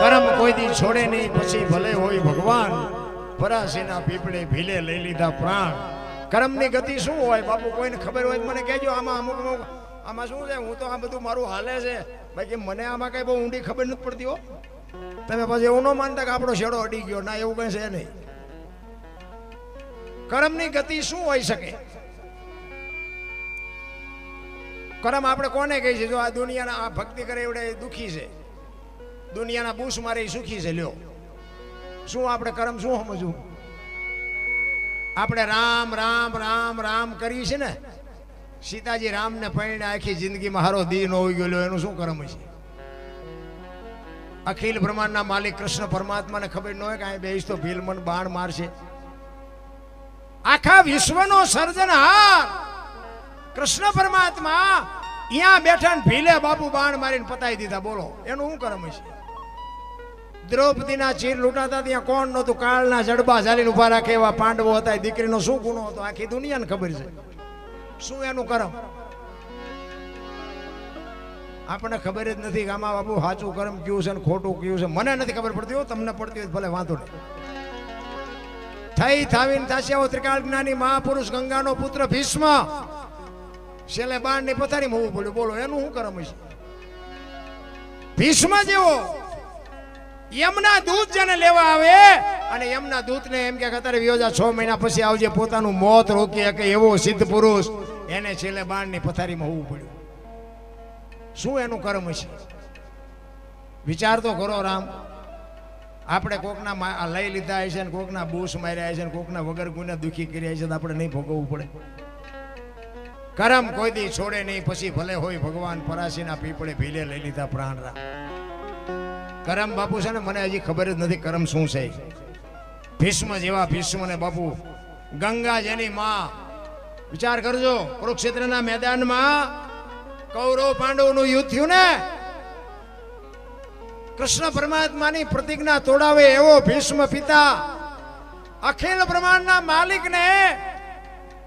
કરમ કોઈ દી છોડે નહીં પછી ભલે હોય ભગવાન પરાસીના પીપળે ભીલે લઈ લીધા પ્રાણ કરમની ગતિ શું હોય બાપુ કોઈને ખબર હોય મને કહેજો આમાં અમુક આમાં શું છે હું તો આ બધું મારું હાલે છે બાકી મને આમાં કઈ બહુ ઊંડી ખબર નથી પડતી હો તમે પછી એવું ન માનતા કે આપણો શેડો અડી ગયો ના એવું કઈ છે નહીં કરમની ગતિ શું હોઈ શકે કરમ આપણે કોને કહી છે જો આ દુનિયાના આ ભક્તિ કરે એવડે દુખી છે દુનિયાના બૂસ મારે સુખી છે લ્યો શું આપણે કરમ શું સમજવું આપણે રામ રામ રામ રામ કરીએ છે ને સીતાજી રામને પૈણે આખી જિંદગીમાં હારો દી ન હોઈ ગયો એનું શું કરમ છે અખિલ બ્રહ્માંડના માલિક કૃષ્ણ પરમાત્માને ખબર ન હોય કે અહીં બેસ તો ભીલમન બાણ મારશે આખા વિશ્વનો સર્જનહાર કૃષ્ણ પરમાત્મા અહીંયા બેઠા ને ભીલે બાપુ બાણ મારીને પતાવી દીધા બોલો એનું શું કરમ છે દ્રૌપદીના ચીર લૂંટાતા ત્યાં કોણ નહોતું કાળના જડબા ઝાલીને ઉભા રાખે એવા પાંડવો હતા દીકરીનો શું ગુનો હતો આખી દુનિયાને ખબર છે શું એનું કરમ આપણને ખબર જ નથી કે આમાં બાપુ સાચું કરમ કયું છે ને ખોટું કયું છે મને નથી ખબર પડતી હો તમને પડતી હોય ભલે વાંધો નહીં થઈ થાવીને થાસ્યા ત્રિકાળ જ્ઞાની મહાપુરુષ ગંગાનો પુત્ર ભીષ્મ છેલ્લે બાણની પથારીમાં હોવું પડ્યું બોલો એનું શું કરમ છે ભીષ્મ જેવો યમના દૂત જેને લેવા આવે અને યમના દૂતને એમ કે અત્યારે વિયોજા 6 મહિના પછી આવજે પોતાનું મોત રોકી શકે એવો સિદ્ધ પુરુષ એને છેલ્લે બાણની પથારીમાં હોવું પડ્યું શું એનું કર્મ છે વિચાર તો કરો રામ આપણે કોકના લઈ લીધા છે ને કોકના બૂસ માર્યા છે ને કોકના વગર ગુને દુખી કર્યા છે તો આપણે નહીં ભોગવવું પડે કરમ કોઈ દી છોડે નહીં પછી ભલે હોય ભગવાન પરાસીના પીપળે ભીલે લઈ લીધા પ્રાણ રામ કરમ બાપુ છે ને મને હજી ખબર જ નથી કરમ શું છે ભીષ્મ જેવા ભીષ્મ ને બાપુ ગંગા જેની માં વિચાર કરજો કુરુક્ષેત્રના મેદાનમાં કૌરવ પાંડવોનું યુદ્ધ થયું ને કૃષ્ણ પરમાત્માની પ્રતિજ્ઞા તોડાવે એવો ભીષ્મ પિતા અખિલ બ્રહ્માંડના માલિકને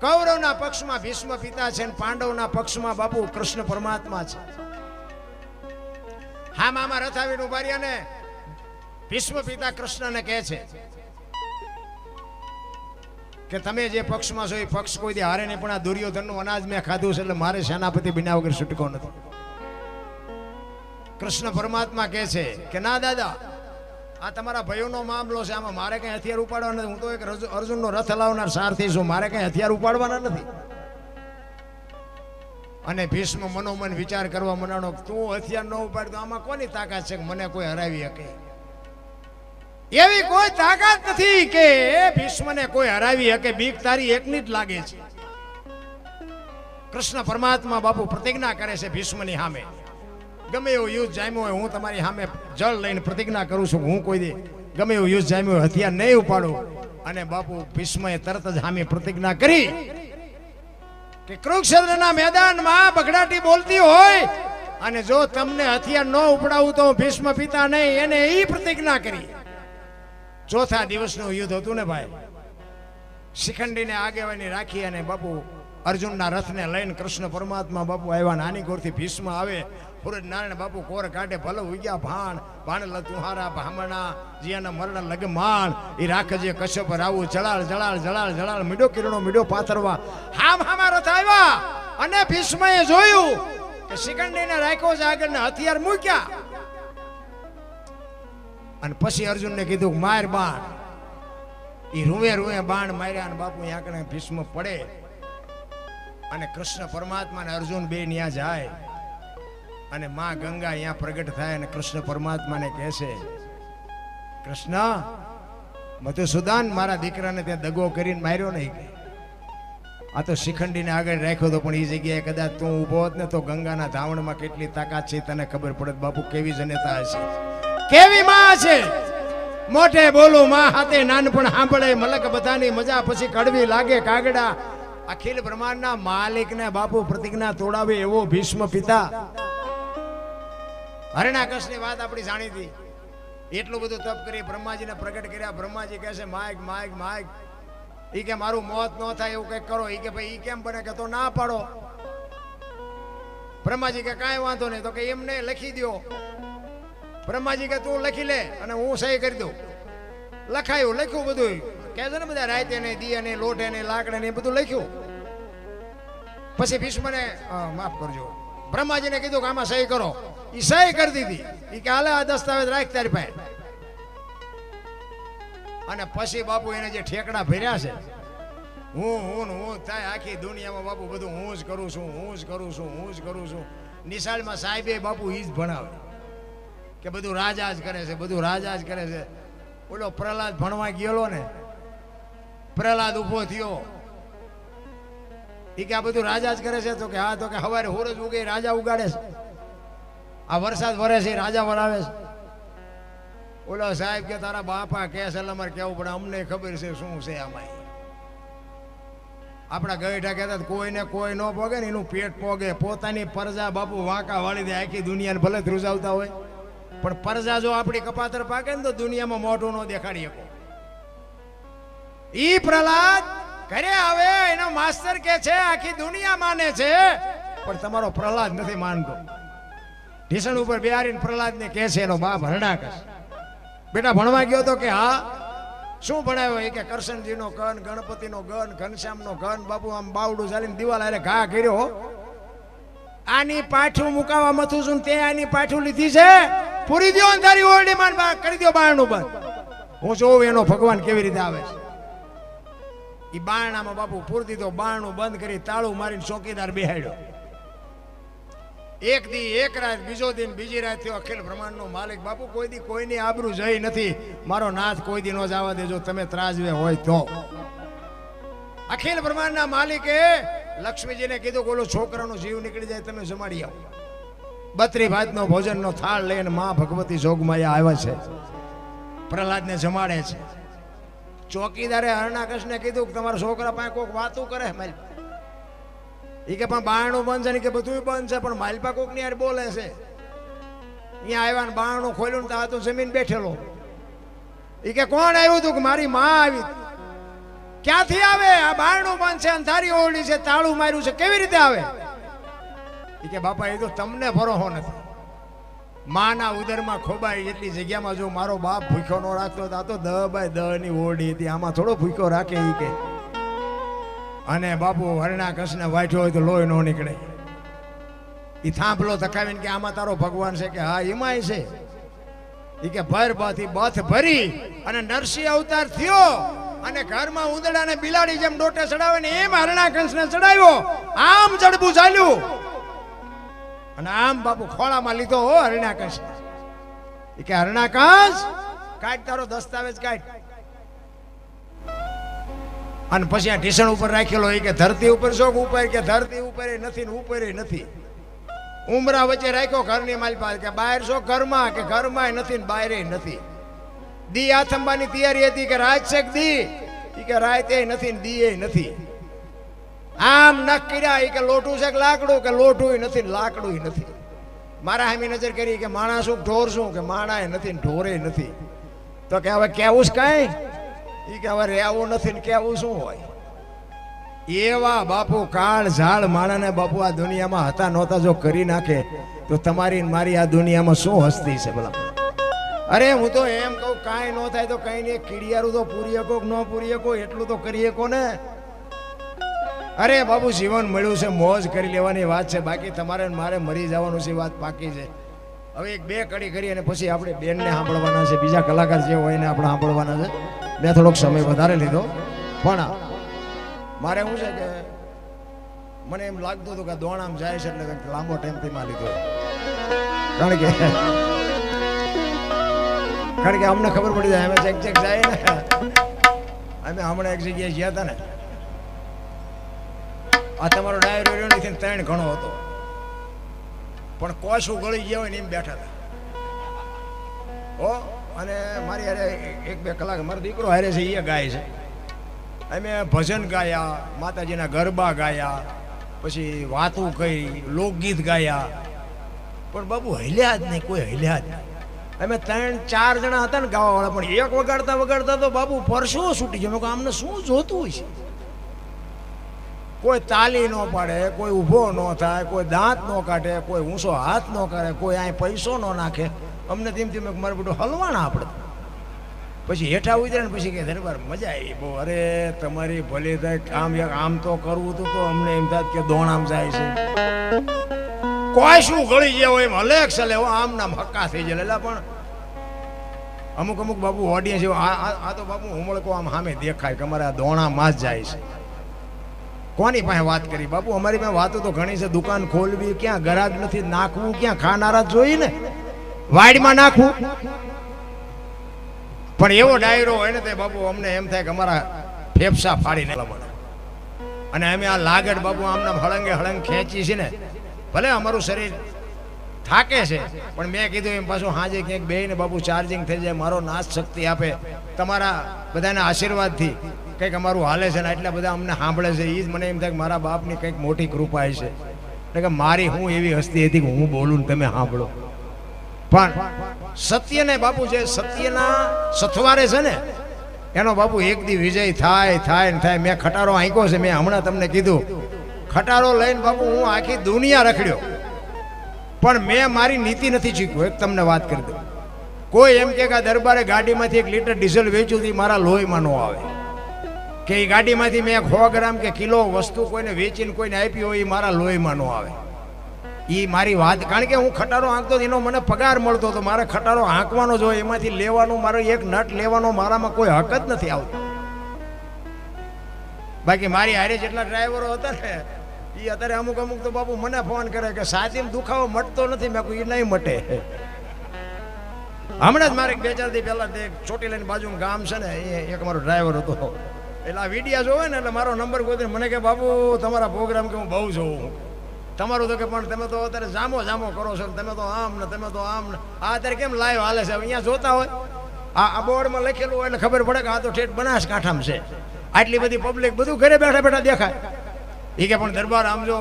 કૌરવના પક્ષમાં ભીષ્મ પિતા છે ને પાંડવના પક્ષમાં બાપુ કૃષ્ણ પરમાત્મા છે હા મામા રથ આવીને ઉભા રહ્યા ને ભીષ્મ પિતા કૃષ્ણને કહે છે કે તમે જે પક્ષમાં છો એ પક્ષ કોઈ દી હારે નહીં પણ આ દુર્યોધનનું અનાજ મેં ખાધું છે એટલે મારે સેનાપતિ બન્યા વગર છૂટકો નથી કૃષ્ણ પરમાત્મા કહે છે કે ના દાદા આ તમારા ભાઈઓનો મામલો છે આમાં મારે કઈ હથિયાર ઉપાડવા નથી હું તો એક અર્જુનનો રથ હલાવનાર સારથી છું મારે કઈ હથિયાર ઉપાડવાના નથી અને ભીષ્મ મનોમન વિચાર કરવા મનાણો તું હથિયાર ન ઉપાડતો આમાં કોની તાકાત છે કે મને કોઈ હરાવી શકે એવી કોઈ તાકાત નથી કે ભીષ્મને કોઈ હરાવી શકે બીક તારી એકની જ લાગે છે કૃષ્ણ પરમાત્મા બાપુ પ્રતિજ્ઞા કરે છે ભીષ્મની સામે ગમે એવું યુદ્ધ જામ્યું હોય હું તમારી સામે જળ લઈને પ્રતિજ્ઞા કરું છું હું કોઈ દે ગમે એવું યુદ્ધ જામ્યું હોય હથિયાર નહીં ઉપાડું અને બાપુ ભીષ્મએ તરત જ સામે પ્રતિજ્ઞા કરી કે કુરુક્ષેત્રના મેદાનમાં બગડાટી બોલતી હોય અને જો તમને હથિયાર ન ઉપડાવું તો ભીષ્મ પિતા નહીં એને એ પ્રતિજ્ઞા કરી ચોથા દિવસનું યુદ્ધ હતું ને ભાઈ શિખંડીને આગેવાની રાખી અને બાપુ અર્જુનના રથને લઈને કૃષ્ણ પરમાત્મા બાપુ આવ્યા નાની કોરથી ભીષ્મ આવે સૂરજ નારાયણ બાપુ કોર કાઢે ભલે ઉગ્યા ભાણ ભાણલ તુહારા ભામણા જીયાના મરણ લગમાણ એ રાખજે કશ્યપ રાવું જળાળ જળાળ જળાળ જળાળ મીડો કિરણો મીડો પાથરવા હામ હામા રથ આવ્યા અને ભીષ્મએ જોયું કે શિખંડીને રાખ્યો છે આગળ હથિયાર મૂક્યા અને પછી અર્જુનને કીધું માર બાણ એ રૂવે રૂવે બાણ માર્યા અને બાપુ અહીંયા ભીષ્મ પડે અને કૃષ્ણ પરમાત્મા અને અર્જુન બે ત્યાં જાય અને માં ગંગા અહીંયા પ્રગટ થાય અને કૃષ્ણ પરમાત્માને કહે છે કૃષ્ણ મધુસૂદન મારા દીકરાને ત્યાં દગો કરીને માર્યો નહીં આ તો શિખંડીને આગળ રાખ્યો તો પણ એ જગ્યાએ કદાચ તું ઊભો હોત ને તો ગંગાના ધાવણમાં કેટલી તાકાત છે તને ખબર પડે બાપુ કેવી જનેતા હશે કેવી માં છે મોઢે બોલું માં હાથે નાનપણ સાંભળે મલક બધાની મજા પછી કડવી લાગે કાગડા અખિલ બ્રહ્માંડના માલિકને બાપુ પ્રતિજ્ઞા તોડાવે એવો ભીષ્મ પિતા હરણાકશની વાત આપણી જાણીતી એટલું બધું તપ કરી બ્રહ્માજીને પ્રગટ કર્યા બ્રહ્માજી કહે છે માઈક માઈક માઈક ઈ કે મારું મોત ન થાય એવું કંઈક કરો ઈ કે ભાઈ ઈ કેમ બને કે તો ના પાડો બ્રહ્માજી કે કાંઈ વાંધો નહીં તો કે એમને લખી દો બ્રહ્માજી કે તું લખી લે અને હું સહી કરી દઉં. લખાયું, લખ્યું બધું કે છે ને બધા રાતે ને દિયા ને લોટે ને લાકડા ને બધું લખ્યું. પછી ભીષ્મને માફ કરજો, બ્રહ્માજીને કીધું કે આમાં સહી કરો. એ સહી કરી દીધી. એ કે હાલે આ દસ્તાવેજ રાખ તારી પાસે. અને પછી બાપુ એને જે ઠેકડા ભર્યા છે, હું થાય આખી દુનિયામાં બાપુ બધું હું જ કરું છું. નિશાળમાં સાહેબે બાપુ ઈ જ ભણાવે કે બધું રાજા જ કરે છે. ઓલો પ્રહલાદ ભણવા ગયેલો ને, પ્રહલાદ ઉભો થયો. એ કે આ બધું રાજા જ કરે છે. તો કે હા. તો કે સવારે હોરજ ઉગે રાજા ઉગાડે છે, આ વરસાદ વરે છે રાજા વરાવે છે. ઓલો સાહેબ કે તારા બાપા કે છે અમારે કેવું પડે, અમને ખબર છે શું છે આમાં. આપણા ગઈઠા કહેતા કોઈને કોઈ ન પોગે ને એનું પેટ પોગે. પોતાની પરજા બાપુ વાંકા વાળી દે આખી દુનિયાને ભલે ધ્રુજાવતા હોય, પણ પરજા જો આપણી કપાતર પાકે ને તો દુનિયામાં મોઢું ન દેખાડી શકો. ઈ પ્રહલાદ ઘરે આવે, એનો માસ્ટર કે છે આખી દુનિયા માને છે, પણ તમારો પ્રહલાદ નથી માનતો. ઢીસણ ઉપર બેહારીને પ્રહલાદ ને કે છે એનો બાપ હરણાકશ, બેટા ભણવા ગયો તો કે હા. શું ભણાવ્યો? એ કે કરશનજીનો ગન, ગણપતિનો ગન, ઘનશ્યામનો ગન. બાપુ આમ બાવડું ચાલીને દિવાલ આરે ઘા કર્યો. આની પાછું મુકાવા મથું છું તે આની પાછું લીધી છે. પૂરી દો અંધારી ઓરડી માં કરી દો બારણું બંધ. હું જોઉં એનો ભગવાન કેવી રીતે આવે છે. એ બારણામાં બાપુ પૂરી દીધો, બારણું બંધ કરી તાળું મારીને ચોકીદાર બેહાડ્યો. એક દી એક રાત, બીજો દિન બીજી રાત થયો. અખિલ બ્રહ્માંડનો માલિક બાપુ કોઈ દી કોઈની આબરૂ જઈ નથી. મારો નાથ કોઈ દી નો જવા દેજો તમે ત્રાજવે હોય તો. અખિલ બ્રહ્માંડના માલિકે લક્ષ્મીજીને કીધું કે ઓલો છોકરાનો જીવ નીકળી જાય તમે જમાડી આવો. 32 ભાતનો ભોજનનો થાળ લઈને માં ભગવતી જોગમાયા આવ્યા છે, પ્રહલાદને જમાડે છે. ચોકીદારે હરણાકશને કીધું કે તમારા છોકરા પાસે કોઈક વાતું કરે મારી. એ કે પણ બારણું બંધ છે ને, કે બધું બંધ છે, પણ માલપા કોક ની યાર બોલે છે. અહીંયા આવ્યા ને બારણું ખોલ્યું ને તો જમીન બેઠેલો. એ કે કોણ આવ્યું તું? કે મારી માં આવી. ક્યાંથી આવે? આ બારણું બંધ છે, અંધારી ઓરડી છે, તાળું માર્યું છે, કેવી રીતે આવે? એ કે બાપા એ તો તમને ભરોસો નથી. માના ઉદરમાં ખોબાઈ એટલી જગ્યામાં જો મારો બાપ ભૂખ્યો ન રાખતો આ તો 10 બાય 10 ની ઓરડી હતી, આમાં થોડો ભૂખ્યો રાખે. એ કે અને બાપુ હરણાકશને વાંચ્યો હોય તો લોહી ન નીકળે. એ થાંભલો તકાવીને કે આમાં તારો ભગવાન છે? કે હા એમાંય છે. એ કે ભર બાથી બથ ભરી અને નરસિંહ અવતાર થયો અને ઘરમાં ઉંદડાને બિલાડી જેમ ડોટે ચડાવે ને એમ હરણાકશને ચડાવ્યો. આમ જડબું ચાલ્યું અને આમ બાપુ ખોળામાં લીધો હો હરણાકશ. એ કે હરણાકશ કાઢ તારો દસ્તાવેજ કાઢ. અને પછી આ ઢીસણ ઉપર રાખેલો. એ કે ધરતી ઉપર શોખ ઉપર? કે ધરતી ઉપર નથી ને ઉપર નથી. ઉમરા વચ્ચે રાખ્યો ઘરની માલપા. કે બહાર શોખ? ઘરમાં. કે ઘરમાં નથી ને બહાર નથી. દી આથંબાની તૈયારી હતી કે રાત છે દી? એ કે રાત એ નથી ને દી એ નથી. આમ નખ કર્યા. એ કે લોટું છે કે લાકડું? કે લોટું નથી ને લાકડું નથી. મારા હામી નજર કરી કે માણા શું ઢોર શું? કે માણા એ નથી ને ઢોરે નથી. તો કે હવે કેવું કઈ? એ કે હવે રહેવું નથી ને કેવું શું હોય? એવા બાપુ કાળ ઝાડ માણાને બાપુ આ દુનિયામાં હતા નહોતા જો કરી નાખે તો તમારી મારી આ દુનિયામાં શું હસ્તી છે ભલા? અરે હું તો એમ કહું કાંઈ ન થાય તો કઈ નહીં, કીડિયારું તો પૂરી શકો કે ન પૂરી શકો એટલું તો કરી શકો ને. અરે બાબુ જીવન મળ્યું છે, મોજ કરી લેવાની વાત છે, બાકી તમારે મારે મરી જવાનું છે વાત પાકી છે. હવે એક બે કડી કરી અને પછી આપણે બેનને સાંભળવાના છે, બીજા કલાકાર જે હોય એને આપણે સાંભળવાના છે. મેં થોડોક સમય વધારે લીધો પણ મારે શું છે કે મને એમ લાગતું હતું કે દોણામ જાય છે એટલે લાંબો ટાઈમથી માં લીધો. કારણ કે અમને ખબર પડી જાય અમે ચેક જાય ને. અમે હમણાં એક જગ્યાએ ગયા હતા ને, આ તમારો ડાયરો રહ્યો નથી 3 ઘણો હતો પણ કોશું ગળી ગયા હોય ને એમ બેઠા હતા. ઓ અને મારી હારે 1-2 કલાક મારો દીકરો હારે છે, એ ગાય છે. અમે ભજન ગાયા, માતાજીના ગરબા ગાયા, પછી વાતું કરી, લોકગીત ગાયા, પણ બાબુ હલ્યા જ નહીં, કોઈ હલ્યા જ નહીં. અમે 3-4 જણા હતા ને ગાવાવાળા, પણ એક વગાડતા વગાડતા તો બાબુ પરસો છૂટી ગયો. મેં આમને શું જોતું હોય છે? કોઈ તાલી ન પાડે, કોઈ ઊભો ન થાય, કોઈ દાંત ન કાઢે, કોઈ ઊંચો હાથ ન કરે, કોઈ અહીં પૈસો ન નાખે. અમને તેમ તેમ મારું બધું હલવાના આપણે. પછી હેઠા ઉતર્યા ને પછી કે દરબાર મજા આવી બહુ. અરે તમારી ભલે થાય કામ એક આમ તો કરવું હતું તો અમને એમ થાય કે દોણામ જાય છે. કોઈ શું ગળી જાય એમ હલે ચલે આમ નામ હક્કા થઈ જાય. એટલે પણ અમુક અમુક બાપુ ઓડિયન્સ આ તો બાપુ ઉમળકો આમ સામે દેખાય કે અમારે આ દોણામાં જ જાય છે. કોની પાસે વાત કરી બાપુ? અમારી પાસે વાતો તો ઘણી છે. દુકાન ખોલવી ક્યાં, ગરાગ નથી નાખવું ક્યાં, ખાનારા જોઈ ને વાડમાં નાખવું. પણ એવો ડાયરો હોય ને તે બાપુ અમને એમ થાય કે અમારા ફેફસા ફાડીને મળે. અને અમે આ લાગડ બાપુ આમના હળંગે હળંગ ખેંચી છે ને, ભલે અમારું શરીર થાકે છે પણ મેં કીધું એમ પાછું હાજે ક્યાંક બેહીને બાપુ ચાર્જિંગ થઈ જાય. મારો નાશ શક્તિ આપે તમારા બધાના આશીર્વાદથી કંઈક અમારું હાલે છે ને એટલા બધા અમને સાંભળે છે. એ જ મને એમ થાય કે મારા બાપની કંઈક મોટી કૃપા છે. એટલે કે મારી હું એવી હસ્તી હતી કે હું બોલું ને તમે સાંભળો. પણ સત્યને બાપુ જે સત્યના સથવારે છે ને એનો બાપુ એક દી વિજય થાય થાય ને થાય. મેં ખટારો આંક્યો છે. મેં હમણાં તમને કીધું ખટારો લઈને બાપુ હું આખી દુનિયા રખડ્યો પણ મેં મારી નીતિ નથી શીખ્યું. એક તમને વાત કરી દઉં. કોઈ એમ કે આ દરબારે ગાડીમાંથી 1 લીટર ડીઝલ વેચ્યું હતી મારા લોહીમાં ન આવે, કે એ ગાડીમાંથી મેં 100 ગ્રામ કે કિલો વસ્તુ કોઈને વેચીને કોઈને આપી હોય એ મારા લોહીમાં ન આવે. એ મારી વાત, કારણ કે હું ખટારો હાંકતો એનો મને પગાર મળતો હતો. મારે ખટારો હાંકવાનો જ હોય, એમાંથી લેવાનો મારો એક નટ લેવાનો મારામાં કોઈ હક જ નથી આવતો. બાકી મારી હારે જેટલા ડ્રાઈવરો હતા ને એ અત્યારે અમુક અમુક તો બાપુ મને ફોન કરે કે સાચીમ દુખાવો મટતો નથી. મેં કહ્યું એ નહીં મટે. હમણાં જ મારે 2-4 દી પહેલા ચોટી લઈને બાજુનું ગામ છે ને એક મારો ડ્રાઈવર હતો. એટલે આ વિડીયા જોવે ને એટલે મારો નંબર ગોતીને મને કે બાપુ તમારા પ્રોગ્રામ કે હું બહુ જોઉં. તમારું તો કે પણ તમે તો અત્યારે જામો જામો કરો છો, તમે તો આમ ને તમે તો આમ ને. આ અત્યારે કેમ લાઈવ હાલે છે અહીંયા જોતા હોય આ બોર્ડમાં લખેલું હોય એટલે ખબર પડે કે આ તો ઠેઠ બનાસકાંઠામાં છે. આટલી બધી પબ્લિક બધું ઘરે બેઠા બેઠા દેખાય. એ કે પણ દરબાર આમ જો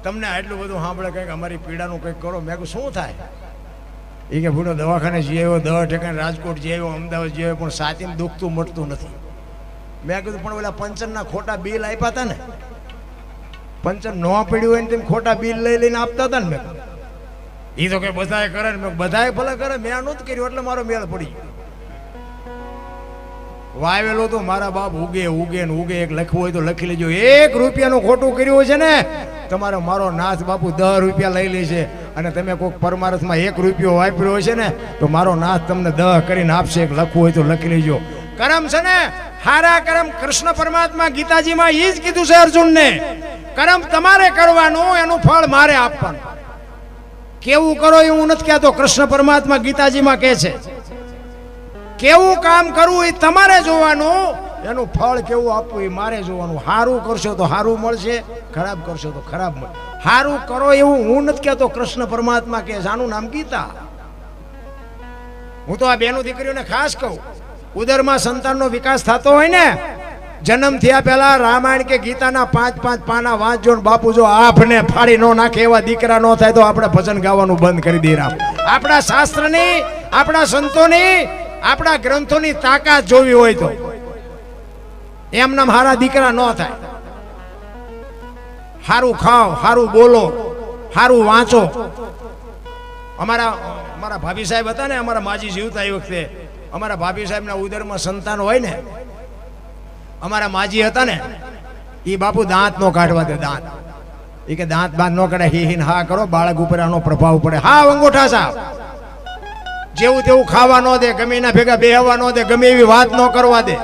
તમને આટલું બધું સાંભળે કંઈક અમારી પીડાનું કંઈક કરો. મેં કહું શું થાય? એ કે ભૂડો દવાખાને જઈ આવ્યો, 10 ઠેકાણે રાજકોટ જઈ આવ્યો, અમદાવાદ જઈ આવ્યો પણ સાચીને દુખતું મટતું નથી. મેં કીધું પણ ઓલા પંચરના ખોટા બિલ આપ્યા હતા ને, પંચર ન પડ્યું હોય ને તેમ ખોટા બિલ લઈને આપતા હતા ને. મેં એ તો કે બધાએ કરે ને, મેં બધાએ ભલે કરે, મેં નહોતું કર્યું એટલે મારો મેળ પડી ગયો. વાવેલો તો મારા બાપ ઉગે ઉગે ને ઉગે. એક લખવું હોય તો લખી લેજો. 1 રૂપિયાનું ખોટું કર્યું છે ને તમારે મારો નાથ બાપુ 10 રૂપિયા લઈ લે છે. અને તમે કોઈક પરમારથમાં 1 રૂપિયો વાપર્યો હોય છે ને તો મારો નાથ તમને 10 કરીને આપશે. એક લખવું હોય તો લખી લેજો. કરમ છે ને હારા કરમ કૃષ્ણ પરમાત્મા ગીતાજીમાં એ જ કીધું છે અર્જુનને, કરમ તમારે કરવાનું, એનું ફળ મારે આપવાનું. કેવું કરો એ હું નથી કહેતો, કૃષ્ણ પરમાત્મા ગીતાજીમાં કહે છે કેવું કામ કરવું એ તમારે જોવાનું, એનું ફળ કેવું આપવું એ મારે જોવાનું. સારું કરશો તો સારું મળશે, ખરાબ કરશો તો ખરાબ મળશે. સારું કરો એવું હું નથી કહેતો, કૃષ્ણ પરમાત્મા કહે છે. આનું નામ ગીતા. હું તો આ બેનું દીકરીઓને ખાસ કહું, ઉદરમાં સંતાનનો વિકાસ થતો હોય ને જન્મ થયા પહેલા રામાયણ કે ગીતાના 5-5 પાના વાંચજો ને બાપુ જો આંખને ફાડી ન નાખે એવા દીકરા ન થાય તો આપણે ભજન ગાવાનું બંધ કરી દઈએ. આપણા શાસ્ત્રની, આપણા સંતોની, આપણા ગ્રંથોની તાકાત જોવી હોય તો એમના હારા દીકરા ન થાય. સારું ખાઓ, સારું બોલો, સારું વાંચો. અમારા ભાભી સાહેબ હતા ને, અમારા માજી જીવતા એ વખતે અમારા ભાભી સાહેબના ઉદરમાં સંતાન હોય ને, અમારા માજી હતા ને એ બાપુ દાંત નો કાઢવા દે. દાંત એ કે દાંત બાંધ નો કાઢે, હી હિન હા કરો, બાળક ઉપર આનો પ્રભાવ પડે. હા અંગૂઠા સાહેબ જેવું તેવું ખાવા ન દે, ગમે એના ભેગા બેહવા ન દે, ગમે એવી વાત ન કરવા દે.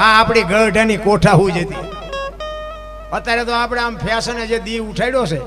આ આપણી ગઢાની કોઠા હું જતી. અત્યારે તો આપણે આમ ફેશને જે દી ઉઠાડ્યો છે